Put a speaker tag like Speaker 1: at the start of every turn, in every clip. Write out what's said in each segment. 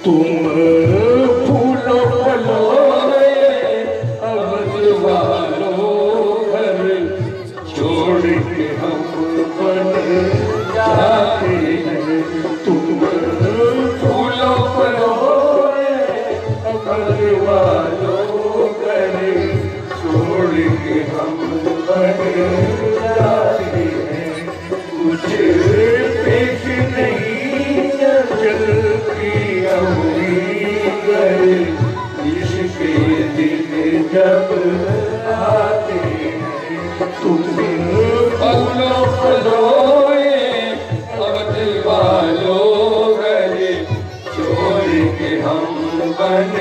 Speaker 1: तुम फूलों फलों अवध वालों घर छोड़ के हम बन जाते हैं। तुम फूलों फलों अवध वालों घर छोड़ के हम बन जाते हैं। कुछ पेश नहीं चलती अमरीगर इसके दिन जब आते हैं। तुम फूलों फलों अवध वालों घर छोड़ के हम बन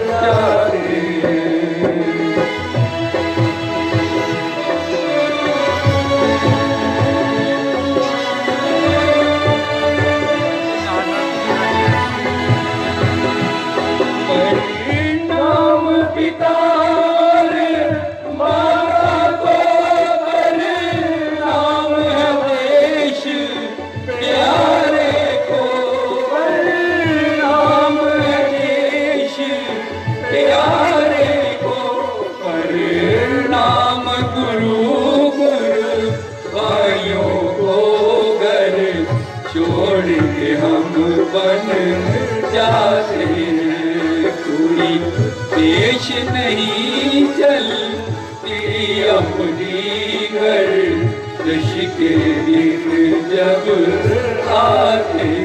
Speaker 1: जाते हैं। बन जाते हैं। कोई पेश नहीं चलती अपनी घर दश के दिन जब आते हैं।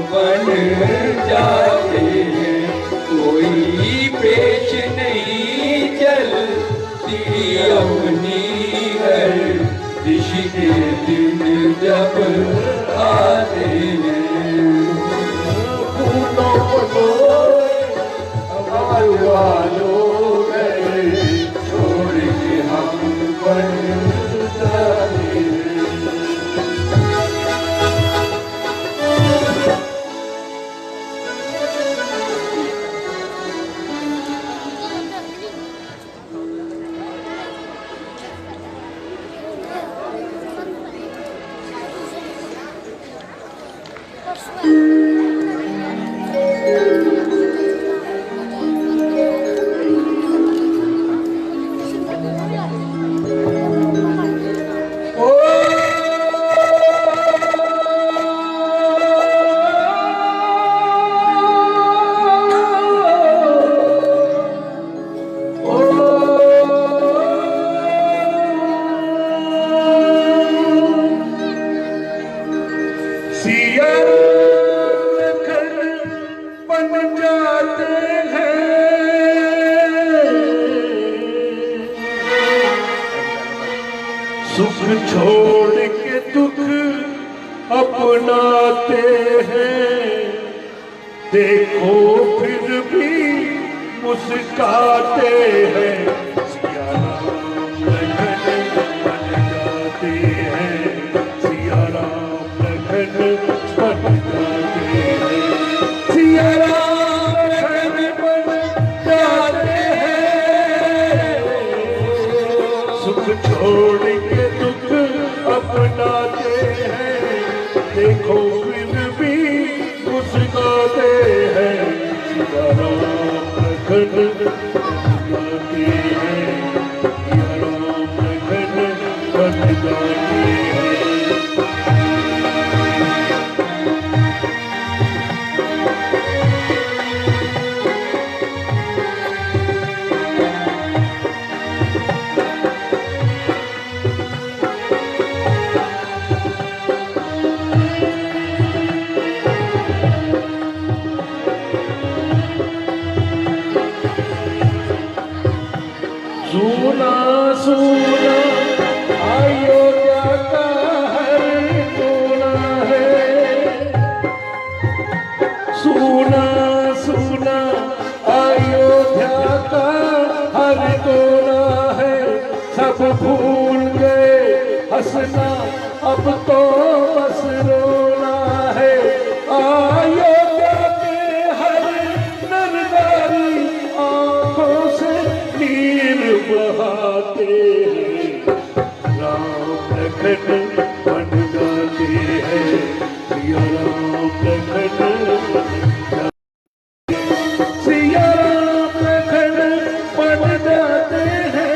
Speaker 1: बन जाते हैं। कोई पेश नहीं चलती अपनी घर ऋष के दिन जब आते हैं। फूलों फलों अवध वालों घर छोड़ के हम बन जाते हैं। सुख छोड़ के दुख अपनाते हैं। देखो फिर भी मुस्काते हैं। सिया राम लखन बन जाते हैं। सिया राम लखन बन जाते हैं। सिया राम लखन बन जाते हैं। सुख छोड़ के दुख अपनाते हैं। देखो फिर भी मुस्काते हैं। सिया राम लखन जाते हैं। सिया राम लखन बन जाते हैं। सुना अयोध्या का हर कोना है। सुना सुना अयोध्या का हर कोना है। सब भूल गए हंसना अब तो बस रोना है। अयोध्या के हर नर नारी आंखों से नीर बहाते हैं। राम लखन बन जाते हैं। सिया राम लखन सिया राम लखन बन जाते हैं।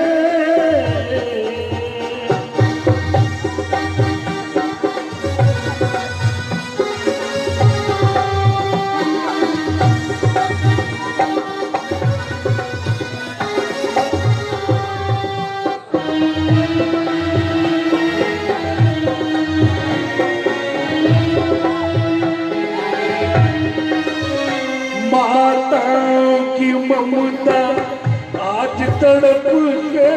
Speaker 1: माताओं की ममता आज तड़प के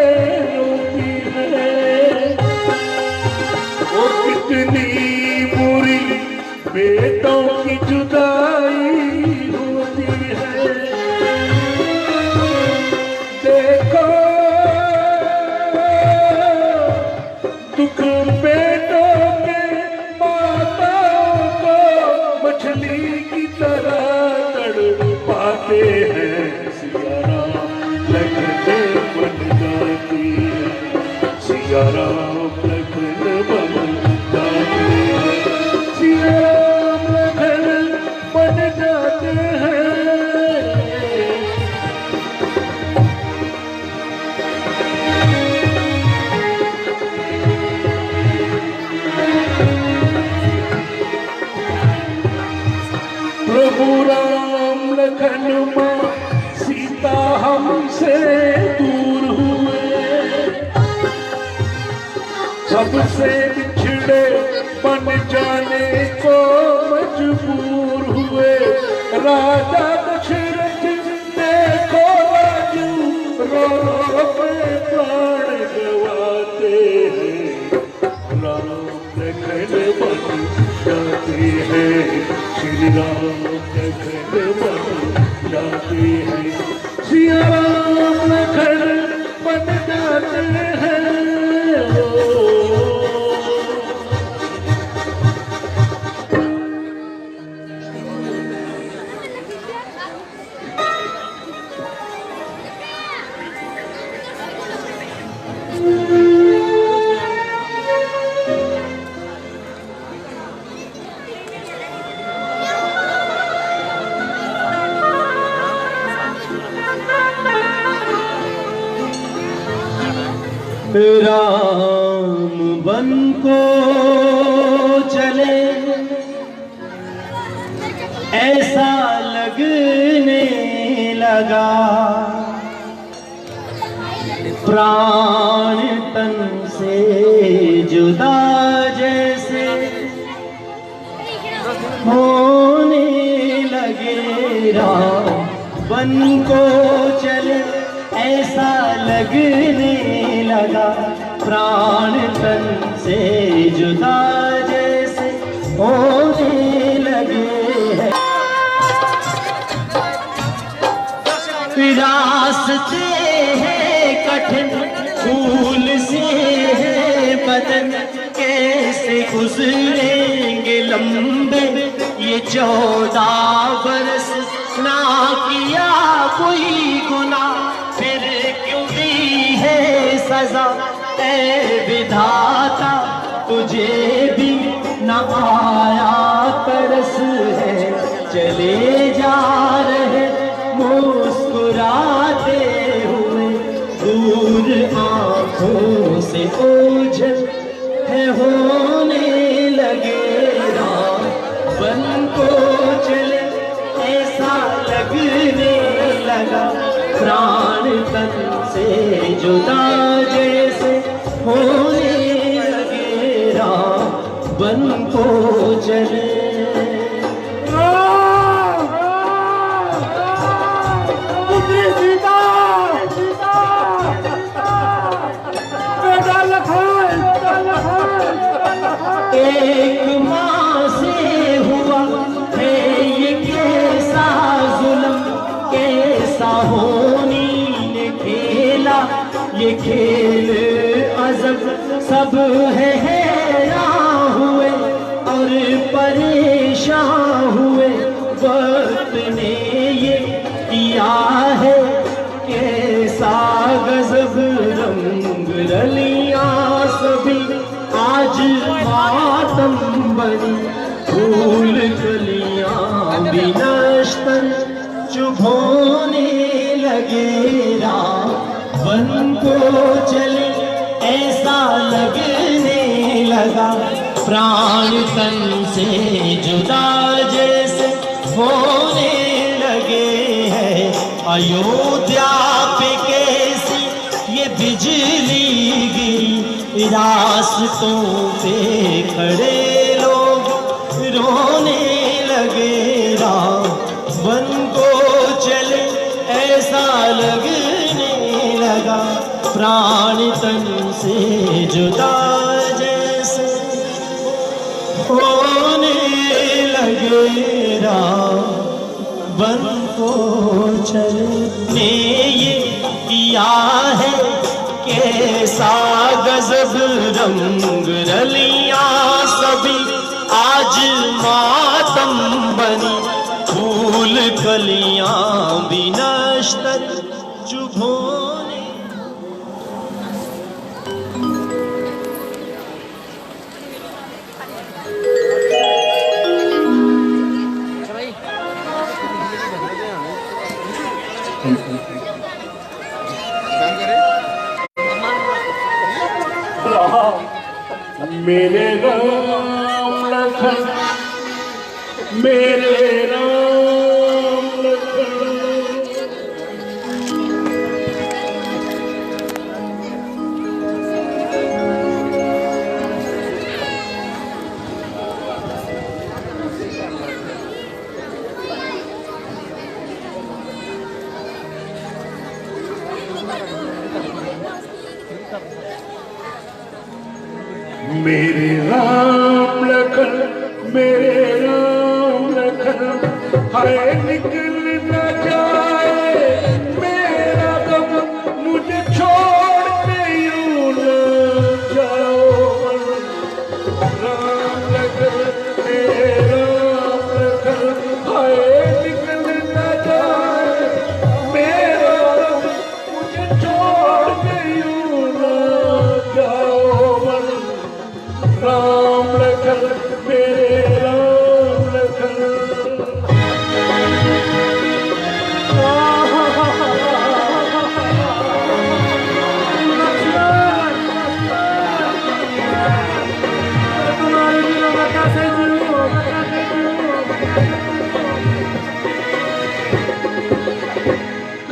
Speaker 1: रोती है। वो कितनी बुरी बेटों की जुदाई होती है। देखो दुख बेटों के माताओं को मछली की तरह पाते हैं। सिया राम लखन बन जाती है। सिया राम लखन बन जाते हैं। सिया राम लखन बन जाते हैं। प्रभु राम लखन मां सीता हमसे दूर हुए। सबसे बिछड़े बन जाने को मजबूर हुए। राजा दशरथ देखो राजू रो रो के प्राण गवाते हैं। राम लखन बन जाते हैं। श्री राम लखन बन जाते हैं। सिया राम लखन बन जाते हैं।
Speaker 2: राम बन को चले ऐसा लगने लगा। प्राण तन से जुदा जैसे होने लगे। राम बन को चले ऐसा लगने लगा। प्राण तन से जुदा जैसे होने लगे हैं। रास्ते हैं कठिन फूल से है बदन। कैसे गुजरेंगे लंबे ये 14 बरस। ना किया कोई गुनाह फिर क्यों दी है सजा। ऐ विधाता तुझे भी न आया तरस है। चले जा रहे मुस्कुराते हुए दूर आंखों से ओझल है होने लगे। राम बन को चले ऐसा लगने लगा। प्राण तन से जुदा जैसे होने लगे। राम बन को चले। ये खेल अजब सब है हैरान हुए और परेशान हुए। वक्त ने ये किया है कैसा गजब, रंग रलियां सभी आज मातम बनी। फूल कलियां भी नश्तर चुभोने लगे, रावण को चले ऐसा लगने लगा। प्राण तन से जुदा जैसे होने लगे हैं। अयोध्या पे कैसी ये बिजली गिरी, रास्तों पे खड़े लोग रोने लगे। रावण को चले ऐसा लगने लगा, प्राण तन से जुदा जैसे होने लगे। रावण को चलने ये किया है कैसा गजब, रंग रलियां सभी आज मातम बनी। फूल कलियां भी नश्तर चुभोने।
Speaker 1: मेरे राम लखन, मेरे राम लखन। मेरे राम लखन, मेरे राम लखन, हाय निकल न जाए मेरा दम, मुझे छोड़ के यूं न जाओ। राम लखन, मेरे राम लखन, हाय निकल न जाए मेरा दम, मुझे छोड़ के यूं न जाओ। राम लखन, मेरे राम लखन।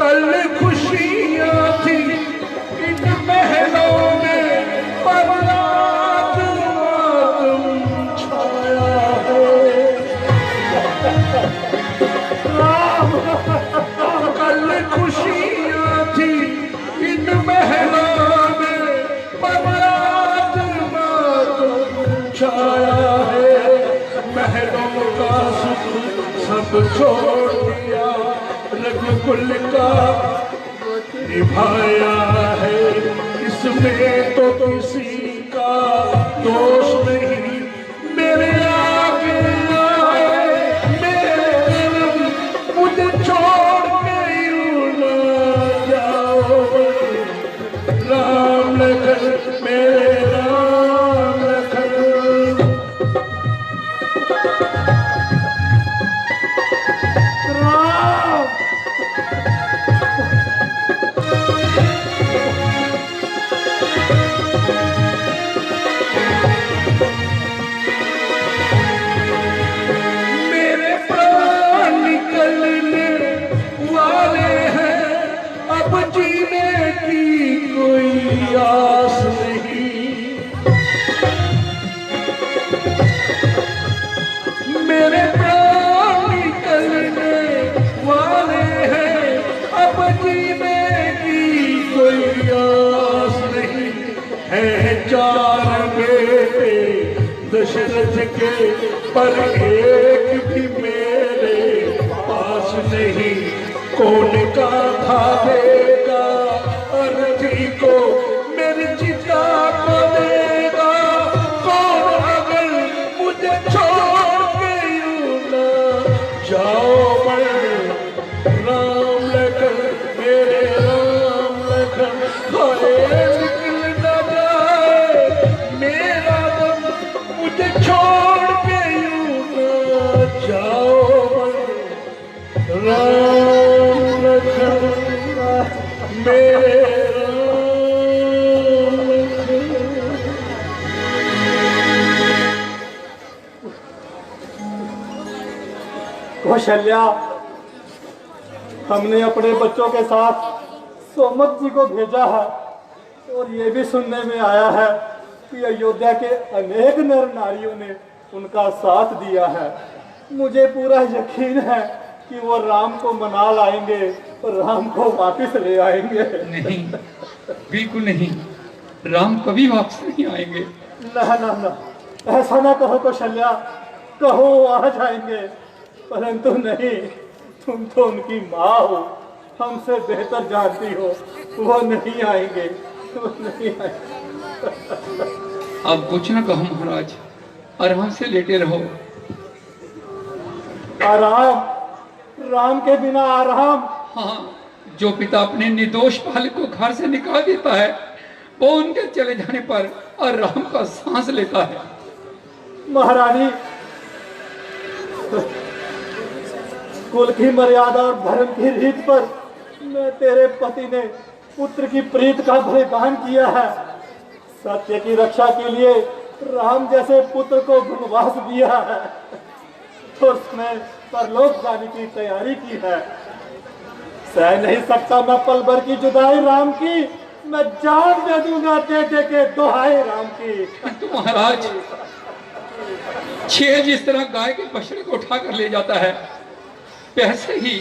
Speaker 1: कल खुशियाँ थी इन महलों में, पर कल खुशियाँ थी इन महलों में, पर आज मातम छाया है। महलों का सुख सब छोड़ दिया, रघुकुल का निभाया है। इसमें तो किसी का दोष नहीं, मेरे आगे आए मेरे रब, मुझे छोड़ के यूं न जाओ। राम लखन, मेरे राम लखन। राम मेरे प्राण निकलने वाले हैं, अब जीने की कोई आस नहीं। मेरे प्राण निकलने वाले हैं, अब जीने की कोई आस नहीं। है चार बेटे दशरथ के, पर एक भी मेरे पास नहीं। कौन गाथा देगा अरथी को राम लखन मेरे राम लखन, हाय निकल न जाए मेरा दम, मुझे छोड़ के यूं न जाओ। राम लखन मेरे राम लखन।
Speaker 3: कौशल्या, हमने अपने बच्चों के साथ सोमक जी को भेजा है और ये भी सुनने में आया है कि अयोध्या के अनेक नर नारियों ने उनका साथ दिया है। मुझे पूरा यकीन है कि वो राम को मना लाएंगे और राम को वापस ले आएंगे।
Speaker 4: नहीं, बिल्कुल नहीं, राम कभी वापस नहीं आएंगे।
Speaker 3: ना ना ना, ऐसा ना कहो कौशल्या, कहो आ जाएंगे, परंतु नहीं, तुम तो उनकी माँ हो, हमसे बेहतर जानती हो, वो नहीं आएंगे, वो नहीं आएंगे।
Speaker 4: अब कुछ न कहो महाराज, आराम से लेटे रहो।
Speaker 3: आराम? राम के बिना आराम?
Speaker 4: हाँ, जो पिता अपने निर्दोष बालक को घर से निकाल देता है, वो उनके चले जाने पर आराम का सांस लेता है।
Speaker 3: महारानी, कुल की मर्यादा और धर्म की रीत पर मैं तेरे पति ने पुत्र की प्रीत का बलिदान किया है। सत्य की रक्षा के लिए राम जैसे पुत्र को वनवास दिया है, तो उसने परलोक जाने की तैयारी की है। सह नहीं सकता मैं पल भर की जुदाई राम की, मैं जान दे दूंगा दे दे के दोहाई राम की।
Speaker 4: तो महाराज, शेर जिस तरह गाय के बछड़े को उठा कर ले जाता है, वैसे ही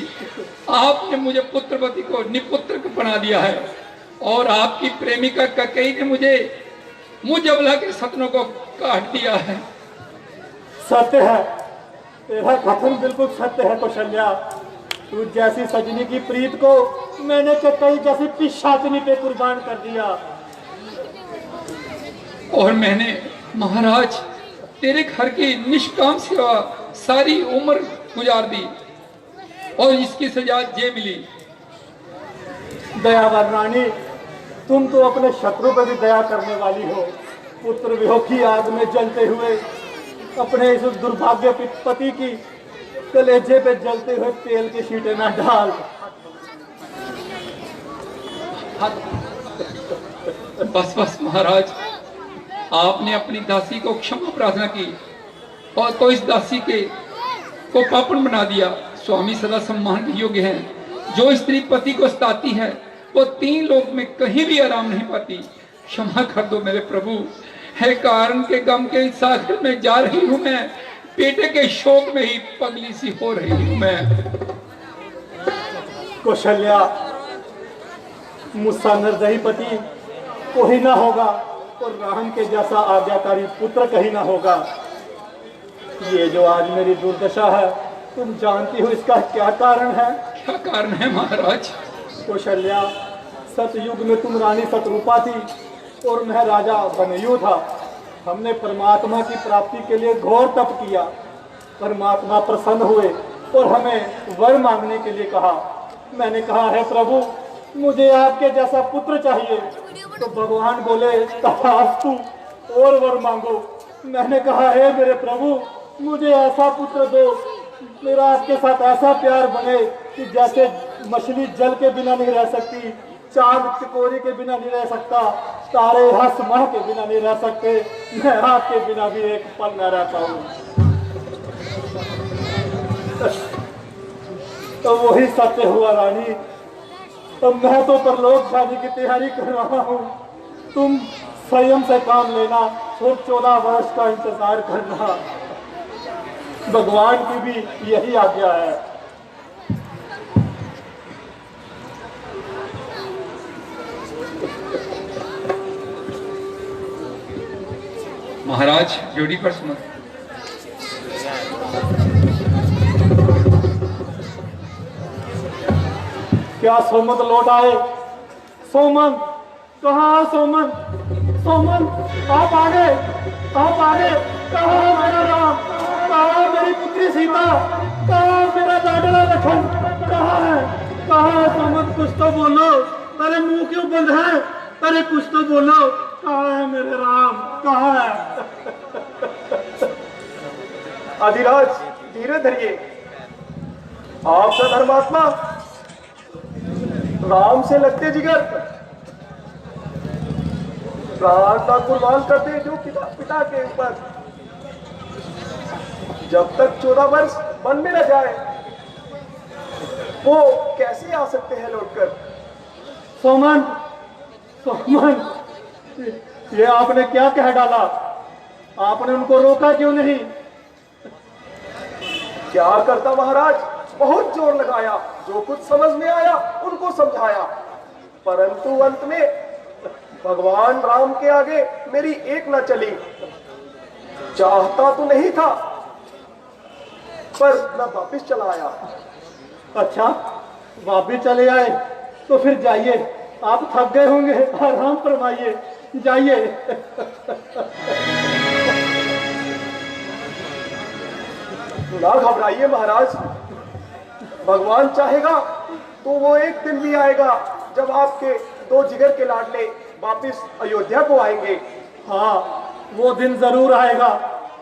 Speaker 4: आपने मुझे पुत्रवती को निपुत्र बना दिया है और आपकी प्रेमिका कैकेयी ने मुझे मुजबला के सपनों को काट दिया है।
Speaker 3: सत्य है, तेरा कथन बिल्कुल सत्य है कौशल्या। तू जैसी सजनी की प्रीत को मैंने कैकेयी जैसी पिशाचनी पे कुर्बान कर दिया।
Speaker 4: और मैंने महाराज तेरे घर की निष्काम सेवा सारी उम्र गुजार दी और इसकी सजा ये मिली।
Speaker 3: दयावान रानी, तुम तो अपने शत्रु पर भी दया करने वाली हो। पुत्र वियोग की आग में जलते हुए अपने इस दुर्भाग्य पति की कलेजे पे जलते हुए तेल के छींटे ना डाल।
Speaker 4: बस बस महाराज, आपने अपनी दासी को क्षमा प्रार्थना की और तो इस दासी के को पापन बना दिया। स्वामी सदा सम्मान के योग्य हैं। जो स्त्री पति को सताती है वो 3 लोक में कहीं भी आराम नहीं पाती। क्षमा कर दो मेरे प्रभु, है कारण के गम के इस सागर में जा रही हूँ मैं, बेटे के शोक में ही पगली सी हो रही हूँ मैं।
Speaker 3: कौशल्या, मुझसा निर्दयी पति कोई ना होगा और राम के जैसा आज्ञाकारी पुत्र कहीं ना होगा। ये जो आज मेरी दुर्दशा है, तुम जानती हो इसका क्या कारण है?
Speaker 4: क्या कारण है महाराज?
Speaker 3: कौशल्या, सतयुग में तुम रानी सतरूपा थी और मैं राजा बनयू था। हमने परमात्मा की प्राप्ति के लिए घोर तप किया। परमात्मा प्रसन्न हुए और हमें वर मांगने के लिए कहा। मैंने कहा, है प्रभु, मुझे आपके जैसा पुत्र चाहिए। तो भगवान बोले, तथास्तु, और वर मांगो। मैंने कहा, है मेरे प्रभु, मुझे ऐसा पुत्र दो, मेरा आपके साथ ऐसा प्यार बने कि जैसे मछली जल के बिना नहीं रह सकती, चांद चकोरी के बिना नहीं रह सकता, तारे आसमां के बिना नहीं रह सकते, मैं आपके बिना भी एक पल न रह पाऊं। तो वही सत्य हुआ रानी। तो मैं तो परलोक जाने की तैयारी कर रहा हूँ। तुम संयम से काम लेना और 14 वर्ष का इंतजार करना। भगवान की भी यही आज्ञा है।
Speaker 4: महाराज, जोड़ी पर सुनो।
Speaker 3: क्या सोमन लौट आए? सोमन, कहाँ सोमन? सोमन, आप आ गए, आप आ गए। कहाँ मेरा राम? कहाँ मेरी पुत्री सीता? कहाँ मेरा लाडला लखन? कहाँ है? कुछ तो बोलो, अरे मुंह क्यों बंद है? अरे कुछ तो बोलो, कहाँ है मेरे राम, कहाँ है?
Speaker 1: अधिराज धीरे धरिए, आप धर्मात्मा राम से लगते जिगर, प्राण का कुर्बान करते जो पिता के ऊपर। जब तक 14 वर्ष वन में न जाए वो कैसे आ सकते हैं लौटकर?
Speaker 3: सोमन, सोमन, ये आपने क्या कह डाला? आपने उनको रोका क्यों नहीं?
Speaker 1: क्या करता महाराज, बहुत जोर लगाया, जो कुछ समझ में आया उनको समझाया, परंतु अंत में भगवान राम के आगे मेरी एक न चली। चाहता तो नहीं था पर मैं वापिस चला आया।
Speaker 3: अच्छा, वापिस चले आए तो फिर जाइए, आप थक गए होंगे, आराम फरमाइए, जाइए।
Speaker 1: ना घबराइए महाराज, भगवान चाहेगा तो वो एक दिन भी आएगा जब आपके 2 जिगर के लाडले वापिस अयोध्या को आएंगे।
Speaker 3: हाँ, वो दिन जरूर आएगा।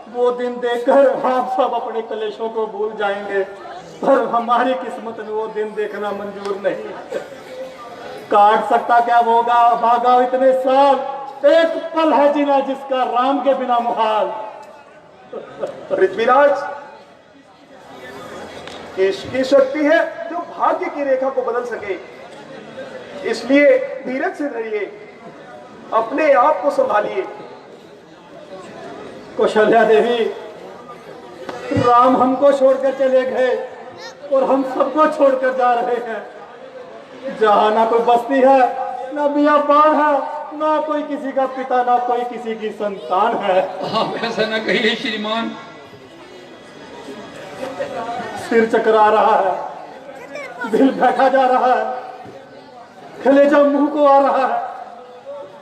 Speaker 3: वो दिन देखकर आप सब अपने कलेशों को भूल जाएंगे, पर हमारी किस्मत में वो दिन देखना मंजूर नहीं। काट सकता क्या होगा भागा इतने साल, एक पल है जीना जिसका राम के बिना मुहाल।
Speaker 1: पृथ्वीराज, इसकी शक्ति है जो भाग्य की रेखा को बदल सके, इसलिए धीरज से रहिए, अपने आप को संभालिए।
Speaker 3: कौशल्या देवी, राम हमको छोड़कर चले गए और हम सबको छोड़कर जा रहे हैं। जहां ना कोई बस्ती है, ना बियाबान है, ना कोई किसी का पिता, ना कोई किसी की संतान है।
Speaker 4: आप ऐसा न कहिए श्रीमान।
Speaker 3: सिर चकरा रहा है, दिल बैठा जा रहा है, कलेजा मुंह को आ रहा है।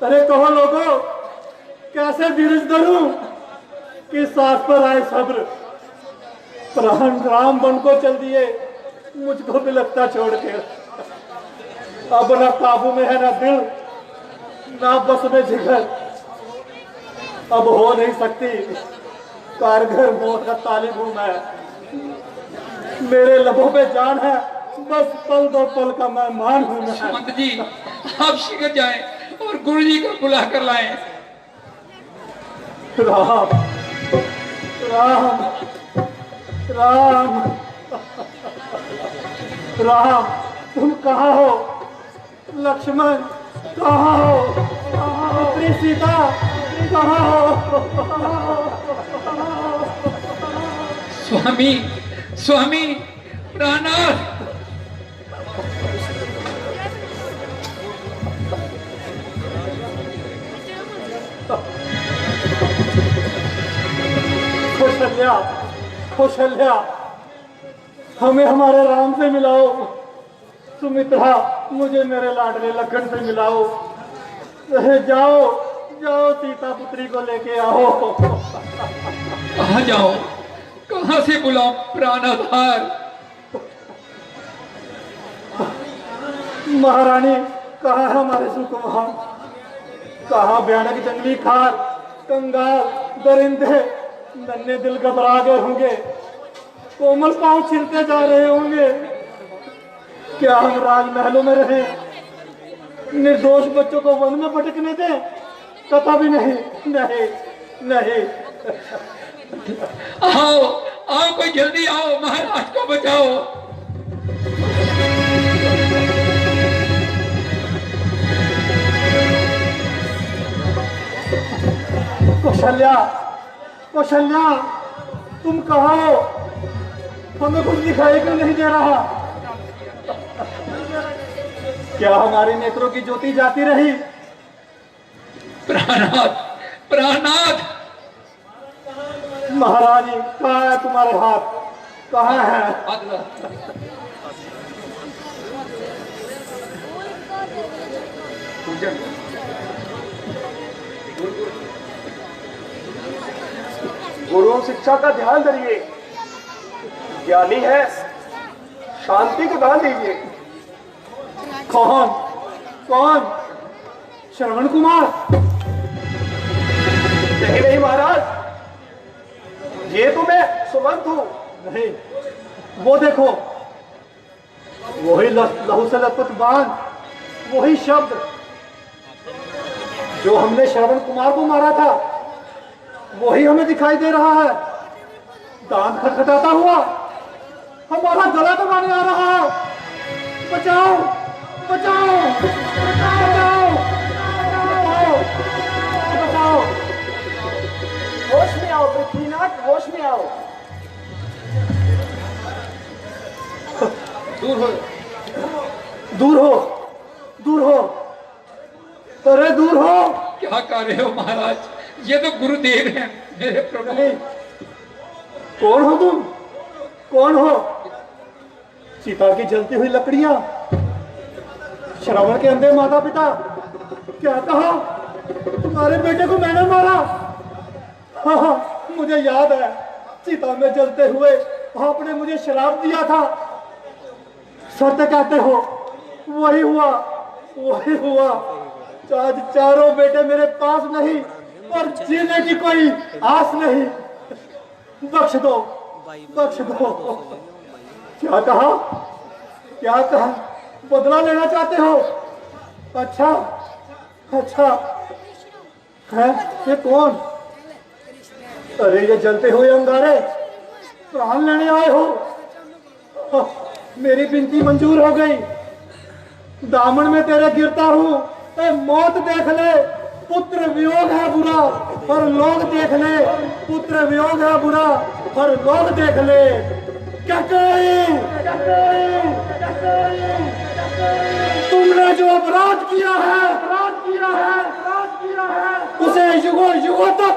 Speaker 3: अरे कहो लोगों, कैसे धीरज धरूं कि सांस पर आए सब्र। प्राण राम बन को चल दिए, मुझको भी लगता छोड़ के। अब ना काबू में है ना दिल, ना बस में जिगर। अब हो नहीं सकती, कारगर मौत का तालिब हूं मैं। मेरे लबों पे जान है, बस पल दो पल का मेहमान हूं मैं।
Speaker 4: सुमंत जी, आप शीघ्र जाएं और गुरु जी को बुला कर लाएं।
Speaker 3: राम, राम, राम, राम, तुम कहाँ हो? लक्ष्मण कहाँ हो? पुत्री सीता कहाँ हो?
Speaker 4: स्वामी, स्वामी प्राणनाथ।
Speaker 3: कौशल्या, कौशल्या, हमें हमारे राम से मिलाओ। सुमित्रा, मुझे मेरे लाडले लखन से मिलाओ। जाओ, जाओ, सीता पुत्री को लेके आओ।
Speaker 4: कहाँ जाओ, कहाँ से बुलाओ प्राणाधार?
Speaker 3: महारानी, कहाँ है हमारे सुकुमार? कहाँ भयानक जंगली खार, कंगाल, दरिंदे, नन्हे दिल घबरा गए होंगे, कोमल पांव छिलते जा रहे होंगे। क्या हम राजमहलों में रहे, निर्दोष बच्चों को वन में भटकने दें? कथा भी नहीं, नहीं, नहीं।
Speaker 4: आओ, आओ, कोई जल्दी आओ, महाराज को बचाओ।
Speaker 3: कौशल्या, कौशल्या, तुम कहाँ हो? हमें कुछ दिखाई क्यों नहीं दे रहा? क्या हमारे नेत्रों की ज्योति जाती रही?
Speaker 4: प्राणनाथ, प्राणनाथ।
Speaker 3: महारानी, कहाँ है तुम्हारे हाथ? कहाँ है?
Speaker 1: गुरु शिक्षा का ध्यान धरिए, ज्ञानी है, शांति को दान दीजिए।
Speaker 3: कौन कौन? श्रवण कुमार?
Speaker 1: नहीं नहीं महाराज, ये तो मैं सुमंत हूं।
Speaker 3: नहीं, वो देखो, वही लहू से लथपथ बाण, वही शब्द जो हमने श्रवण कुमार को मारा था, वही हमें दिखाई दे रहा है। दांत खटखटाता हुआ हमारा गला दबाने आ रहा है। बचाओ बचाओ बचाओ बचाओ बचाओ।
Speaker 1: होश में आओ पृथ्वीनाथ, होश में आओ।
Speaker 3: दूर हो दूर हो दूर हो, अरे दूर हो।
Speaker 4: क्या कर रहे हो महाराज? ये तो गुरुदेव हैं मेरे प्रभु।
Speaker 3: नहीं, कौन हो तुम? कौन हो? सीता की जलती हुई लकड़ियां, श्रवण के अंधे माता पिता, क्या कहा? तुम्हारे बेटे को मैंने मारा। हाँ, मुझे याद है, सीता में जलते हुए आपने मुझे श्राप दिया था। सत्य कहते हो, वही हुआ वही हुआ। आज चारों बेटे मेरे पास नहीं और जीने की कोई आस नहीं। बख्श दो बख्श दो। क्या कहा? क्या कहा? बदला लेना चाहते हो? अच्छा अच्छा है। ये कौन? अरे ये जलते हुए अंगारे प्राण लेने आए हो। मेरी विनती मंजूर हो गई। दामन में तेरे गिरता हूं। मौत देख ले, पुत्र वियोग है बुरा, पर लोग देख ले, पुत्र वियोग है बुरा, पर लोग देख ले। तुमने जो अपराध किया है उसे युगों युगों तक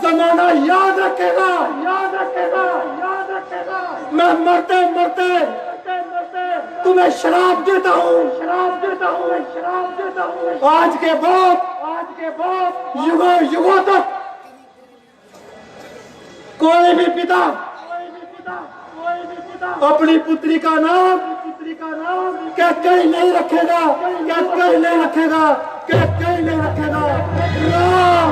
Speaker 3: जमाना याद रखेगा। मैं मरते मरते तुम्हें श्राप देता हूँ। आज के बाद युगों युगों तक कोई भी पिता अपनी पुत्री का नाम क्या कहीं नहीं रखेगा, क्या कहीं नहीं रखेगा, क्या कहीं नहीं रखेगा। राम